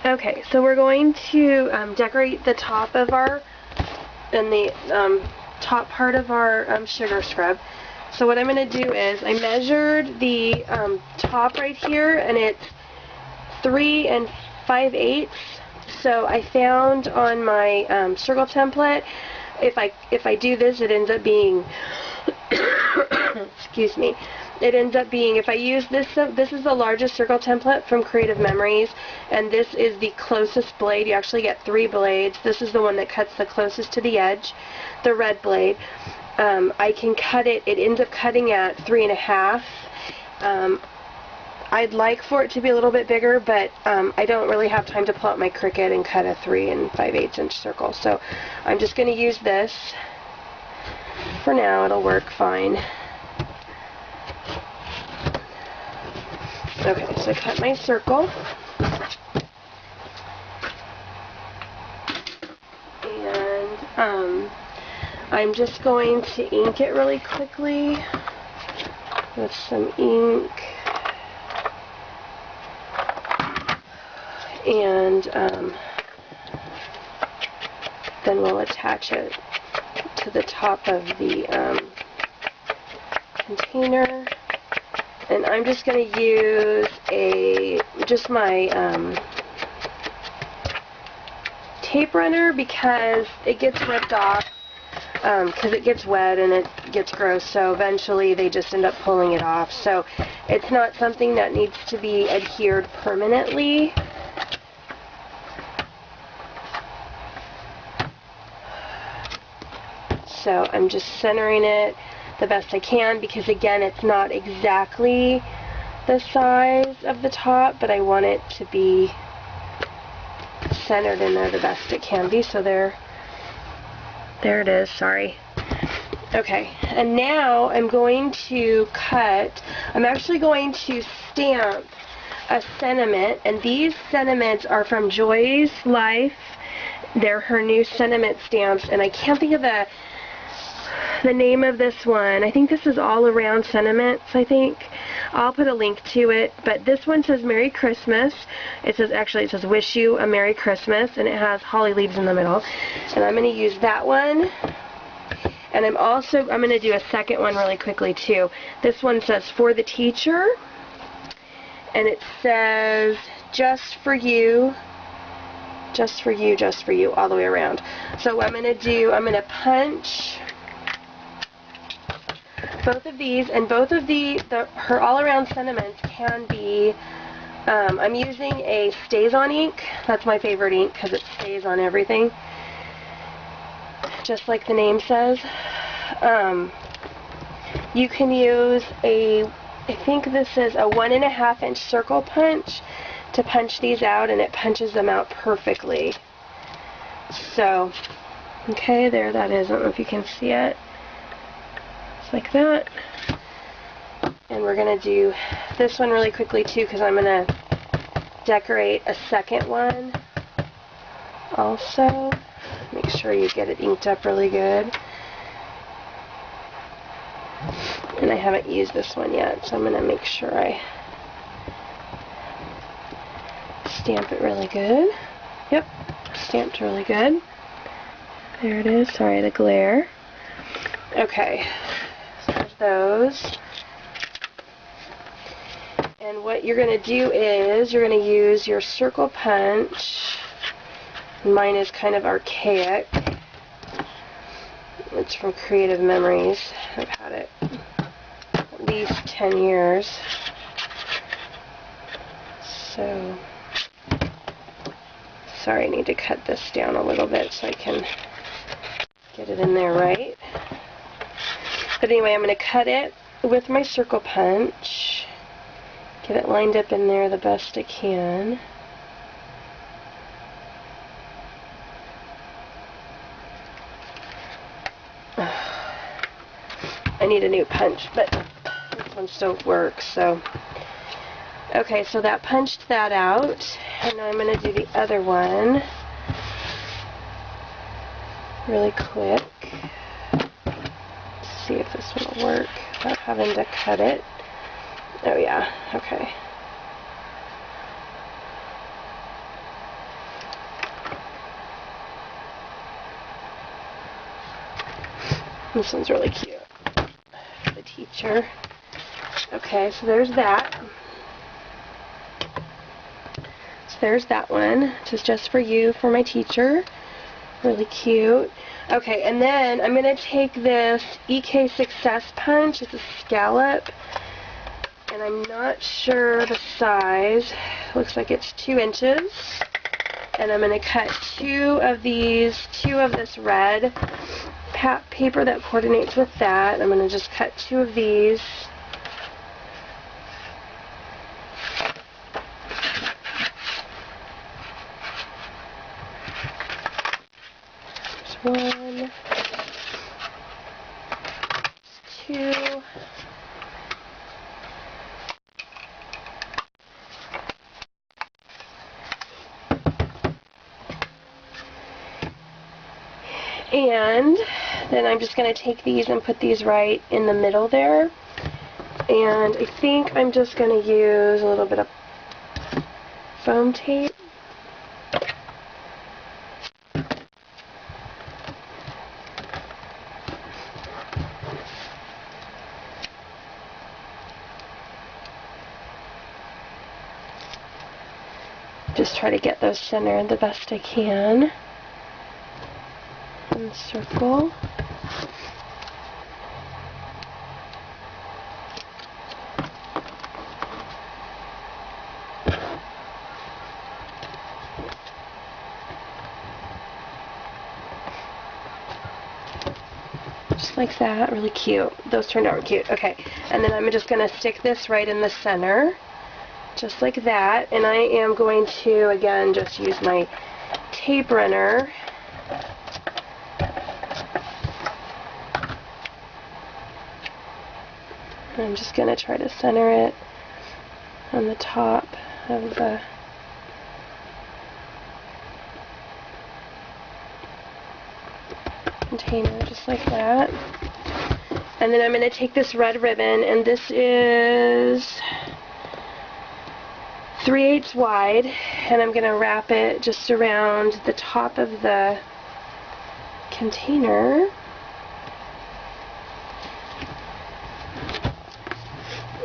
Okay, so we're going to decorate the top of our, top part of our sugar scrub. So what I'm going to do is I measured the top right here, and it's 3 5/8. So I found on my circle template, if I do this, it ends up being excuse me. It ends up being, if I use this, this is the largest circle template from Creative Memories, and this is the closest blade. You actually get 3 blades. This is the one that cuts the closest to the edge, the red blade. I can cut it, it ends up cutting at 3 1/2. I'd like for it to be a little bit bigger, but I don't really have time to pull out my Cricut and cut a 3 5/8 inch circle. So I'm just going to use this. For now, it'll work fine. Okay, so I cut my circle. And I'm just going to ink it really quickly with some ink. And then we'll attach it to the top of the container. And I'm just going to use just my tape runner, because it gets ripped off because it gets wet and it gets gross, so eventually they just end up pulling it off. So it's not something that needs to be adhered permanently. So I'm just centering it the best I can, because again, it's not exactly the size of the top, but I want it to be centered in there the best it can be. So there it is, sorry. Okay, and now I'm going to I'm actually going to stamp a sentiment, and these sentiments are from Joy's Life. They're her new sentiment stamps, and I can't think of the name of this one. I think this is All Around Sentiments, I think. I'll put a link to it, but this one says Merry Christmas. It says Wish You a Merry Christmas, and it has holly leaves in the middle. And I'm going to use that one. And I'm going to do a second one really quickly too. This one says For the Teacher, and it says Just for you, just for you, just for you, all the way around. So what I'm going to punch both of these, and both of her all-around sentiments can be, I'm using a Stays-On ink. That's my favorite ink because it stays on everything, just like the name says. You can use I think this is a 1 1/2 inch circle punch to punch these out, and it punches them out perfectly. So, okay, there that is. I don't know if you can see it. Like that. And we're going to do this one really quickly too, because I'm going to decorate a second one also. Make sure you get it inked up really good. And I haven't used this one yet, so I'm going to make sure I stamp it really good. Yep, stamped really good. There it is. Sorry, the glare. Okay. Those. And what you're going to do is you're going to use your circle punch. Mine is kind of archaic. It's from Creative Memories. I've had it at least 10 years. So, sorry, I need to cut this down a little bit so I can get it in there right. But anyway, I'm going to cut it with my circle punch, get it lined up in there the best I can. I need a new punch, but this one still works, so. Okay, so that punched that out, and now I'm going to do the other one really quick. See if this one will work without having to cut it. Oh yeah, okay. This one's really cute for the teacher. Okay, so there's that. So there's that one. This is just for you, for my teacher. Really cute. Okay, and then I'm going to take this EK Success Punch. It's a scallop. And I'm not sure the size. Looks like it's 2 inches. And I'm going to cut 2 of this red paper that coordinates with that. I'm going to just cut 2 of these. There's 1, 2. And then I'm just going to take these and put these right in the middle there. And I think I'm just going to use a little bit of foam tape. Just try to get those centered the best I can. And circle. Just like that, really cute. Those turned out cute. Okay, and then I'm just going to stick this right in the center, just like that. And I am going to, again, just use my tape runner. I'm just going to try to center it on the top of the container, just like that. And then I'm going to take this red ribbon, and this is 3/8 wide, and I'm going to wrap it just around the top of the container.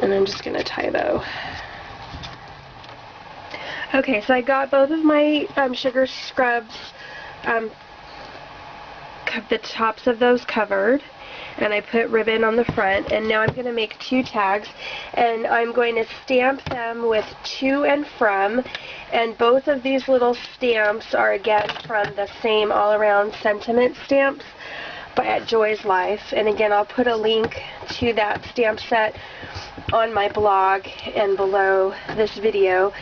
And I'm just going to tie a bow. Okay, so I got both of my sugar scrubs, the tops of those covered, and I put ribbon on the front, and now I'm going to make 2 tags, and I'm going to stamp them with to and from, and both of these little stamps are again from the same all around sentiment stamps at Joy's Life. And again, I'll put a link to that stamp set on my blog and below this video.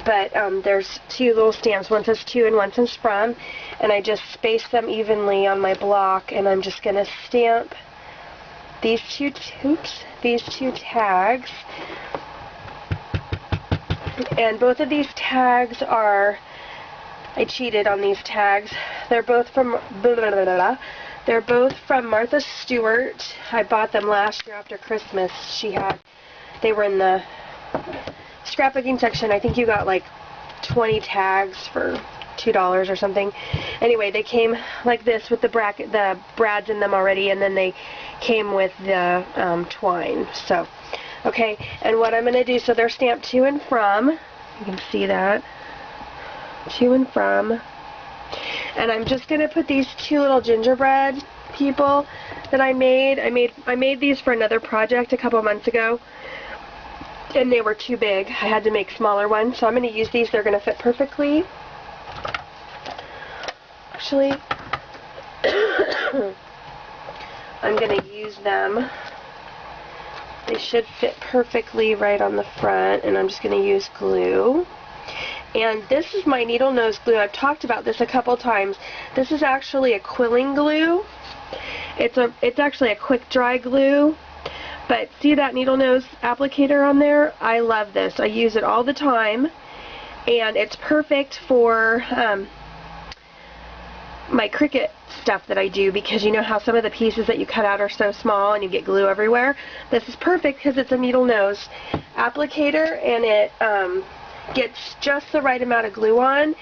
But there's 2 little stamps. One says to and one says from, and I just space them evenly on my block, and I'm just going to stamp these two tags. And both of these tags are, I cheated on these tags. They're both from they're both from Martha Stewart. I bought them last year after Christmas. They were in the scrapbooking section. I think you got like 20 tags for $2 or something. Anyway, they came like this with the brads in them already, and then they came with the twine. So, okay, and what I'm going to do, so they're stamped to and from. You can see that. To and from. And I'm just going to put these 2 little gingerbread people that I made. I made these for another project a couple months ago, and they were too big. I had to make smaller ones, so I'm going to use these. They're going to fit perfectly. Actually, I'm going to use them. They should fit perfectly right on the front, and I'm just going to use glue. And this is my needle nose glue. I've talked about this a couple times. This is actually a quilling glue. It's actually a quick dry glue. But see that needle nose applicator on there? I love this. I use it all the time, and it's perfect for my Cricut stuff that I do, because you know how some of the pieces that you cut out are so small and you get glue everywhere? This is perfect because it's a needle nose applicator, and it gets just the right amount of glue on.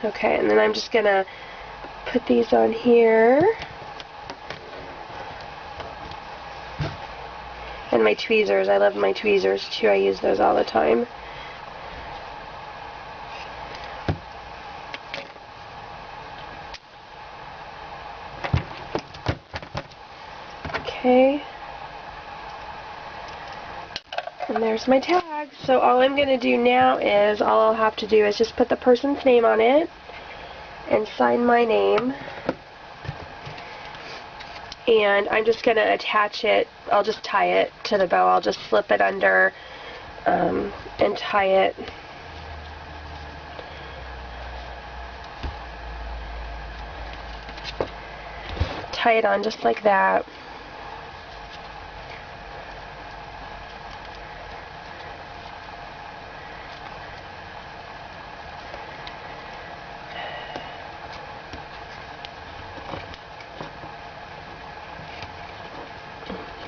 Okay, and then I'm just gonna put these on here. And my tweezers. I love my tweezers too. I use those all the time. Okay. And there's my tag. So all I'm going to do now is, all I'll have to do is just put the person's name on it and sign my name. And I'm just going to attach it. I'll just tie it to the bow. I'll just slip it under and tie it. Tie it on just like that.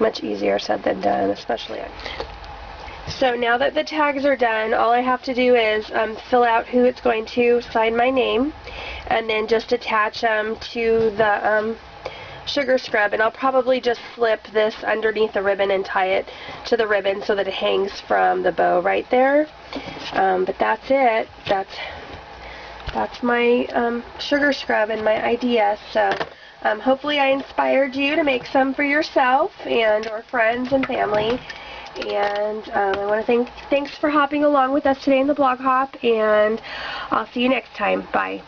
Much easier said than done, especially. So now that the tags are done, all I have to do is fill out who it's going to, sign my name, and then just attach them to the sugar scrub. And I'll probably just slip this underneath the ribbon and tie it to the ribbon so that it hangs from the bow right there. But that's it. That's my sugar scrub and my idea. So hopefully I inspired you to make some for yourself and or friends and family. And I want to thanks for hopping along with us today in the Blog Hop, and I'll see you next time. Bye.